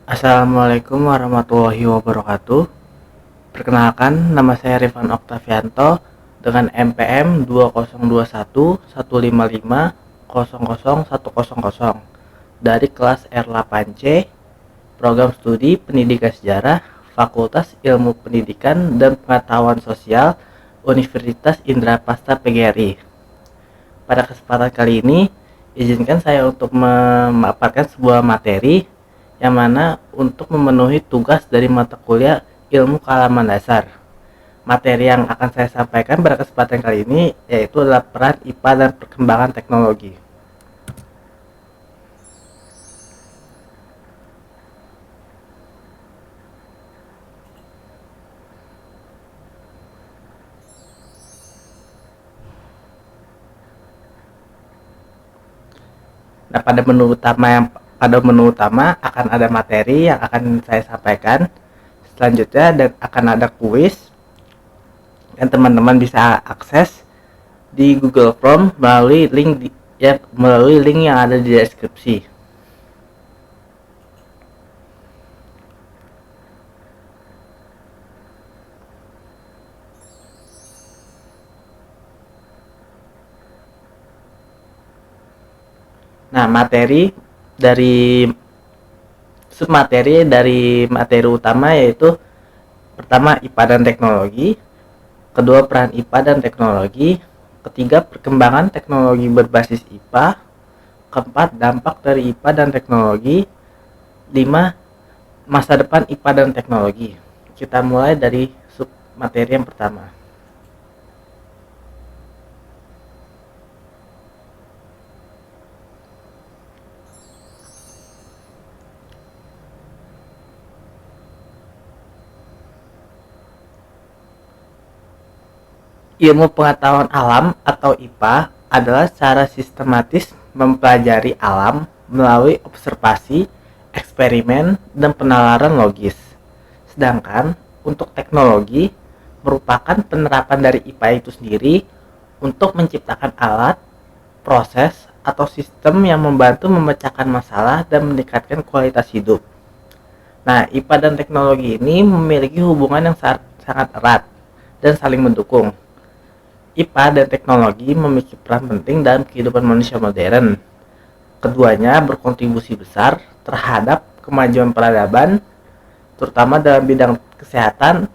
Assalamualaikum warahmatullahi wabarakatuh. Perkenalkan, nama saya Rifan Oktavianto dengan NPM 202115500100 dari kelas R8C, Program Studi Pendidikan Sejarah, Fakultas Ilmu Pendidikan dan Pengetahuan Sosial, Universitas Indrapasta PGRI. Pada kesempatan kali ini, izinkan saya untuk memaparkan sebuah materi yang mana untuk memenuhi tugas dari mata kuliah Ilmu Kealaman Dasar. Materi yang akan saya sampaikan pada kesempatan kali ini yaitu adalah peran IPA dan perkembangan teknologi. Nah, pada menu utama akan ada materi yang akan saya sampaikan. Selanjutnya akan ada kuis yang teman-teman bisa akses di Google Form melalui link yang ada di deskripsi. Nah, submateri dari materi utama yaitu pertama IPA dan teknologi, kedua peran IPA dan teknologi, ketiga perkembangan teknologi berbasis IPA, keempat dampak dari IPA dan teknologi, lima masa depan IPA dan teknologi. Kita mulai dari submateri yang pertama. Ilmu pengetahuan alam atau IPA adalah cara sistematis mempelajari alam melalui observasi, eksperimen, dan penalaran logis. Sedangkan untuk teknologi merupakan penerapan dari IPA itu sendiri untuk menciptakan alat, proses, atau sistem yang membantu memecahkan masalah dan meningkatkan kualitas hidup. Nah, IPA dan teknologi ini memiliki hubungan yang sangat erat dan saling mendukung. IPA dan teknologi memiliki peran penting dalam kehidupan manusia modern. Keduanya berkontribusi besar terhadap kemajuan peradaban, terutama dalam bidang kesehatan,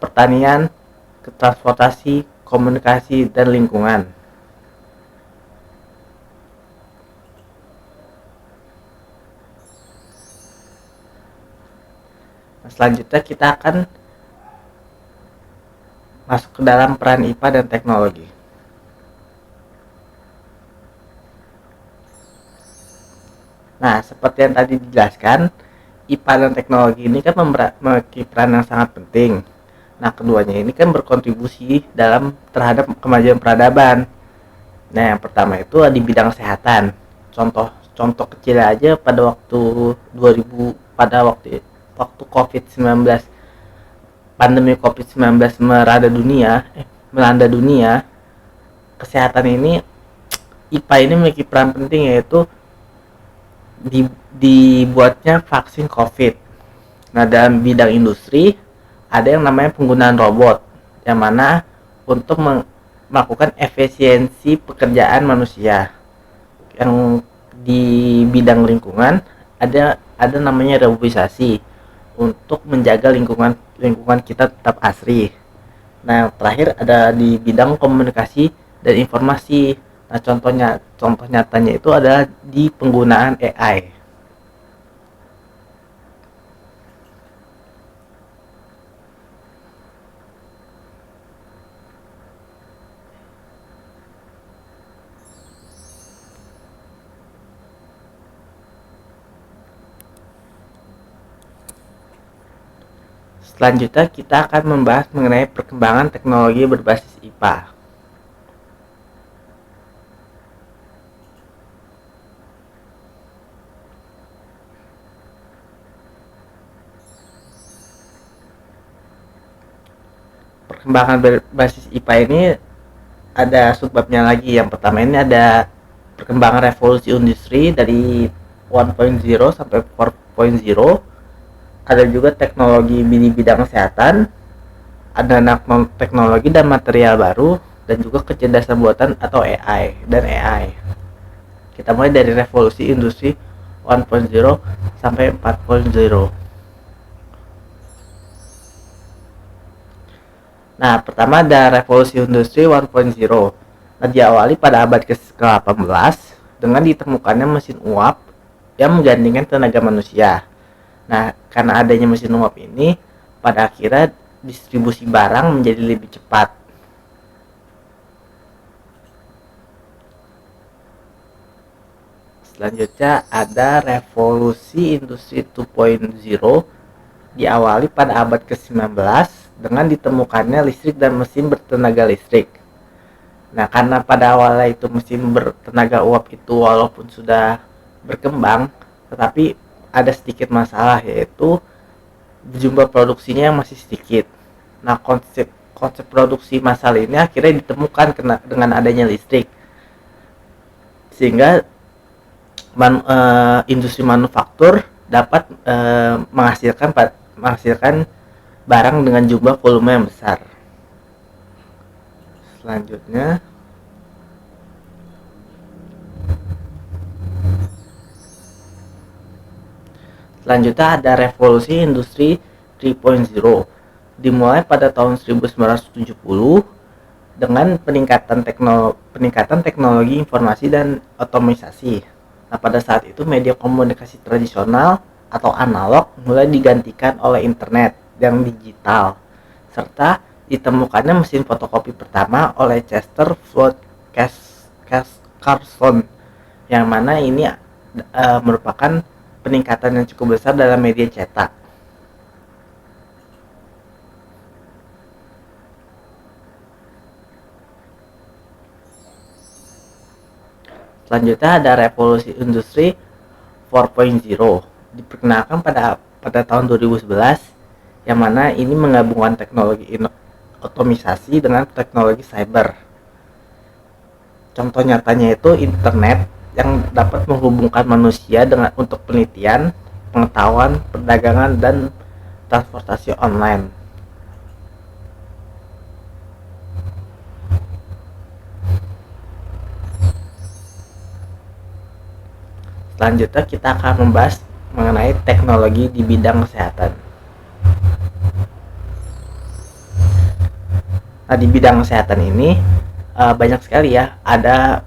pertanian, transportasi, komunikasi, dan lingkungan. Nah, selanjutnya kita akan masuk ke dalam peran IPA dan teknologi. Nah, seperti yang tadi dijelaskan, IPA dan teknologi ini kan memiliki peran yang sangat penting. Nah, keduanya ini kan berkontribusi terhadap kemajuan peradaban. Nah, yang pertama itu di bidang kesehatan. Contoh kecil aja pada waktu 2000 pada waktu COVID-19, pandemi COVID-19 melanda dunia, kesehatan ini IPA ini memiliki peran penting, yaitu dibuatnya vaksin COVID. Nah, dalam bidang industri ada yang namanya penggunaan robot, yang mana untuk melakukan efisiensi pekerjaan manusia. Yang di bidang lingkungan ada namanya reboisasi, untuk menjaga lingkungan kita tetap asri. Nah, terakhir ada di bidang komunikasi dan informasi. Nah, contoh nyatanya itu adalah di penggunaan AI. Selanjutnya kita akan membahas mengenai perkembangan teknologi berbasis IPA. Perkembangan berbasis IPA ini ada subbabnya lagi. Yang pertama ini ada perkembangan revolusi industri dari 1.0 sampai 4.0. Ada juga teknologi di bidang kesehatan, ada teknologi dan material baru, dan juga kecerdasan buatan atau AI. Kita mulai dari revolusi industri 1.0 sampai 4.0. Nah, pertama ada revolusi industri 1.0. Nah, diawali pada abad ke-18 dengan ditemukannya mesin uap yang menggantikan tenaga manusia. Nah, karena adanya mesin uap ini, pada akhirnya distribusi barang menjadi lebih cepat. Selanjutnya ada revolusi industri 2.0, diawali pada abad ke-19 dengan ditemukannya listrik dan mesin bertenaga listrik. Nah, karena pada awalnya itu mesin bertenaga uap itu walaupun sudah berkembang, tetapi ada sedikit masalah, yaitu jumlah produksinya yang masih sedikit. Nah, konsep produksi massal ini akhirnya ditemukan dengan adanya listrik, sehingga industri manufaktur dapat menghasilkan barang dengan jumlah volume yang besar. Selanjutnya ada revolusi industri 3.0, dimulai pada tahun 1970 dengan peningkatan teknologi informasi dan otomatisasi. Nah, pada saat itu media komunikasi tradisional atau analog mulai digantikan oleh internet yang digital, serta ditemukannya mesin fotokopi pertama oleh Chester Flood Carson, yang mana ini merupakan peningkatan yang cukup besar dalam media cetak. Selanjutnya ada revolusi industri 4.0, diperkenalkan pada tahun 2011, yang mana ini menggabungkan teknologi otomisasi dengan teknologi cyber. Contoh nyatanya itu internet yang dapat menghubungkan manusia untuk penelitian, pengetahuan, perdagangan, dan transportasi online. Selanjutnya kita akan membahas mengenai teknologi di bidang kesehatan. Nah, di bidang kesehatan ini banyak sekali ya, ada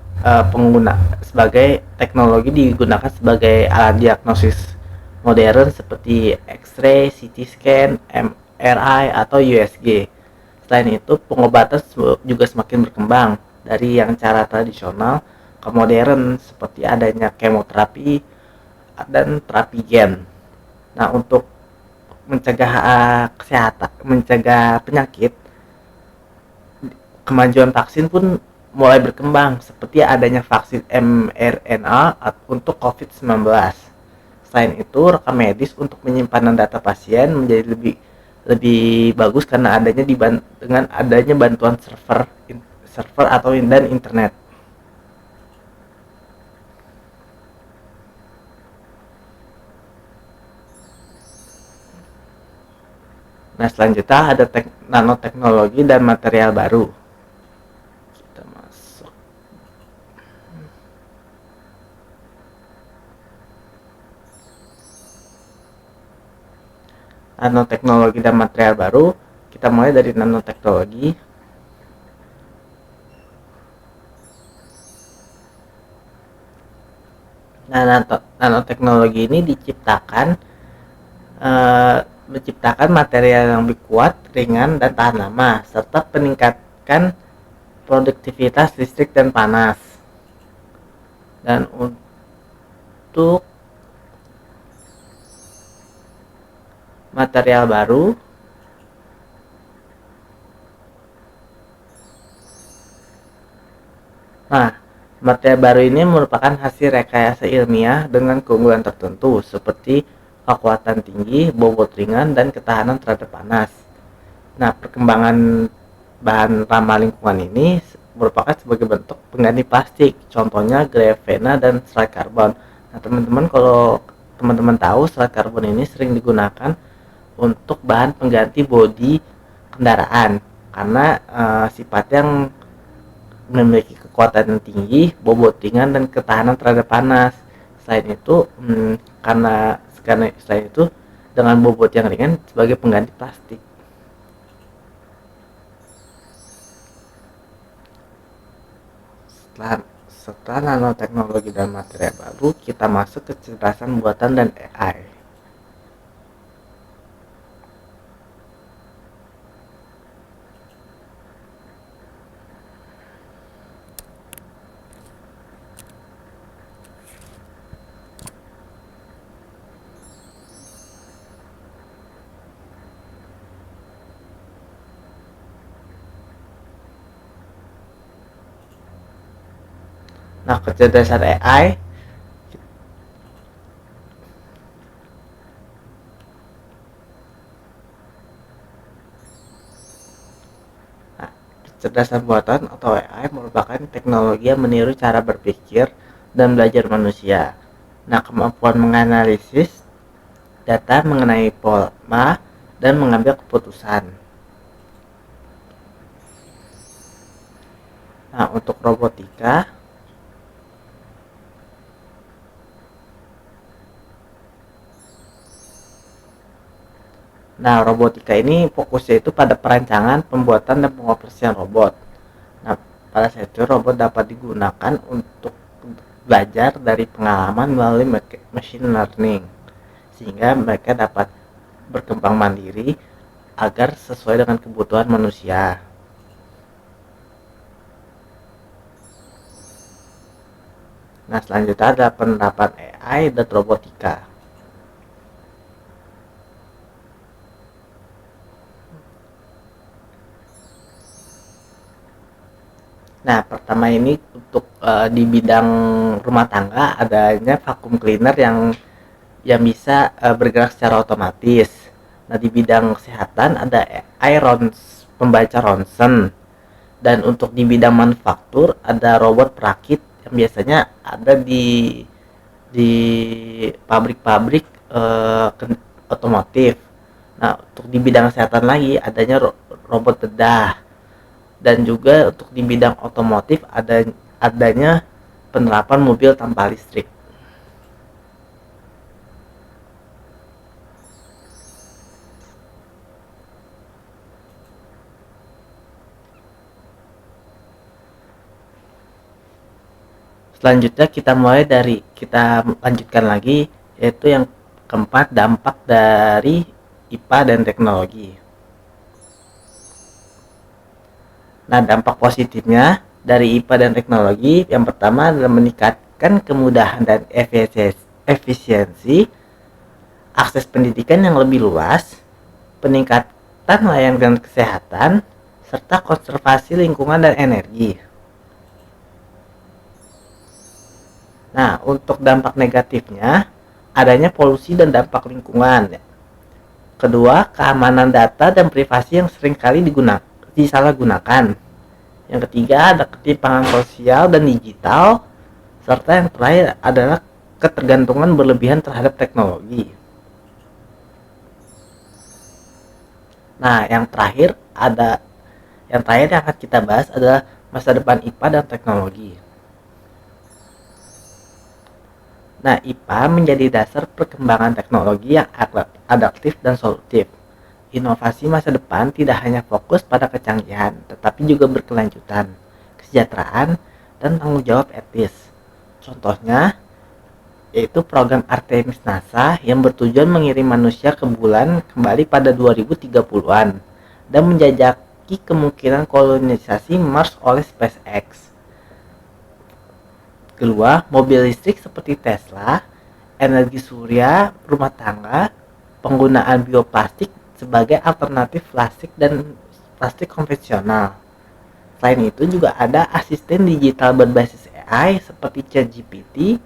pengguna sebagai teknologi digunakan sebagai alat diagnosis modern seperti X-ray, CT scan, MRI, atau USG. Selain itu, pengobatan juga semakin berkembang dari yang cara tradisional ke modern seperti adanya kemoterapi dan terapi gen. Nah, untuk mencegah penyakit, kemajuan vaksin pun mulai berkembang seperti adanya vaksin mRNA untuk COVID-19. Selain itu, rekam medis untuk penyimpanan data pasien menjadi lebih bagus karena dengan adanya bantuan server atau dan internet. Nah, selanjutnya ada nanoteknologi dan material baru. Kita masuk. Nanoteknologi dan material baru, kita mulai dari nanoteknologi. Nah, nanoteknologi ini menciptakan material yang lebih kuat, ringan, dan tahan lama, serta meningkatkan produktivitas listrik dan panas. Dan untuk material baru, material baru ini merupakan hasil rekayasa ilmiah dengan keunggulan tertentu seperti kekuatan tinggi, bobot ringan, dan ketahanan terhadap panas. Nah, perkembangan bahan ramah lingkungan ini merupakan sebagai bentuk pengganti plastik, contohnya grafena dan serat karbon. Nah, teman-teman, kalau teman-teman tahu, serat karbon ini sering digunakan untuk bahan pengganti bodi kendaraan karena sifat yang memiliki kekuatan yang tinggi, bobot ringan, dan ketahanan terhadap panas. Selain itu, selain itu dengan bobot yang ringan sebagai pengganti plastik. Setelah nanoteknologi dan material baru, kita masuk ke kecerdasan buatan dan AI. Nah, kecerdasan AI kecerdasan buatan atau AI merupakan teknologi yang meniru cara berpikir dan belajar manusia. Nah, kemampuan menganalisis data mengenai pola dan mengambil keputusan. Nah, untuk robotika, ini fokusnya itu pada perancangan, pembuatan, dan pengoperasian robot. Nah, pada saat itu robot dapat digunakan untuk belajar dari pengalaman melalui machine learning, sehingga mereka dapat berkembang mandiri agar sesuai dengan kebutuhan manusia. Nah, selanjutnya ada penerapan AI dan robotika. Nah, pertama ini untuk di bidang rumah tangga adanya vacuum cleaner yang bisa bergerak secara otomatis. Nah, di bidang kesehatan ada AI pembaca ronsen. Dan untuk di bidang manufaktur ada robot perakit yang biasanya ada di pabrik-pabrik otomotif. Nah, untuk di bidang kesehatan lagi adanya robot bedah. Dan juga untuk di bidang otomotif adanya penerapan mobil tanpa listrik. Selanjutnya kita lanjutkan lagi, yaitu yang keempat, dampak dari IPA dan teknologi. Nah, dampak positifnya dari IPA dan teknologi yang pertama adalah meningkatkan kemudahan dan efisiensi, akses pendidikan yang lebih luas, peningkatan layanan kesehatan, serta konservasi lingkungan dan energi. Nah, untuk dampak negatifnya adanya polusi dan dampak lingkungan. Kedua, keamanan data dan privasi yang seringkali disalahgunakan. Yang ketiga ada ketimpangan sosial dan digital, serta yang terakhir adalah ketergantungan berlebihan terhadap teknologi. Nah, yang terakhir yang akan kita bahas adalah masa depan IPA dan teknologi. Nah, IPA menjadi dasar perkembangan teknologi yang adaptif dan solutif. Inovasi masa depan tidak hanya fokus pada kecanggihan, tetapi juga berkelanjutan, kesejahteraan, dan tanggung jawab etis. Contohnya, yaitu program Artemis NASA yang bertujuan mengirim manusia ke bulan kembali pada 2030-an dan menjajaki kemungkinan kolonisasi Mars oleh SpaceX. Kedua, mobil listrik seperti Tesla, energi surya, rumah tangga, penggunaan bioplastik sebagai alternatif plastik dan plastik konvensional. Selain itu juga ada asisten digital berbasis AI seperti ChatGPT,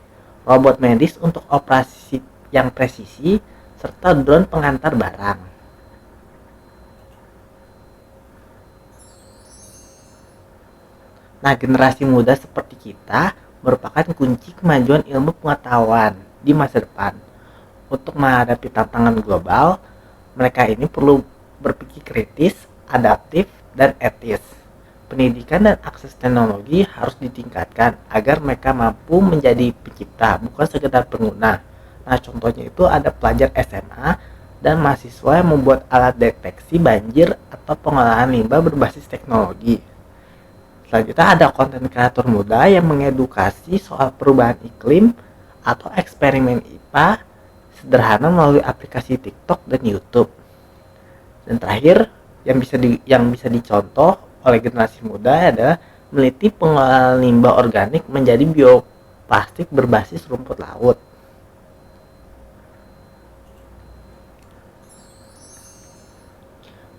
robot medis untuk operasi yang presisi, serta drone pengantar barang. Nah, generasi muda seperti kita merupakan kunci kemajuan ilmu pengetahuan di masa depan. Untuk menghadapi tantangan global, Mereka ini perlu berpikir kritis, adaptif, dan etis. Pendidikan dan akses teknologi harus ditingkatkan agar mereka mampu menjadi pencipta, bukan sekedar pengguna. Nah, contohnya itu ada pelajar SMA dan mahasiswa yang membuat alat deteksi banjir atau pengolahan limbah berbasis teknologi. Selanjutnya ada konten kreator muda yang mengedukasi soal perubahan iklim atau eksperimen IPA sederhana melalui aplikasi TikTok dan YouTube. Dan terakhir yang bisa dicontoh oleh generasi muda adalah meneliti pengolahan limbah organik menjadi bioplastik berbasis rumput laut.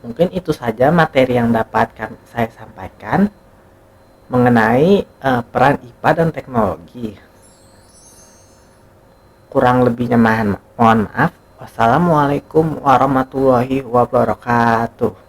Mungkin itu saja materi yang dapat saya sampaikan mengenai peran IPA dan teknologi. Kurang lebihnya mohon maaf. Wassalamualaikum warahmatullahi wabarakatuh.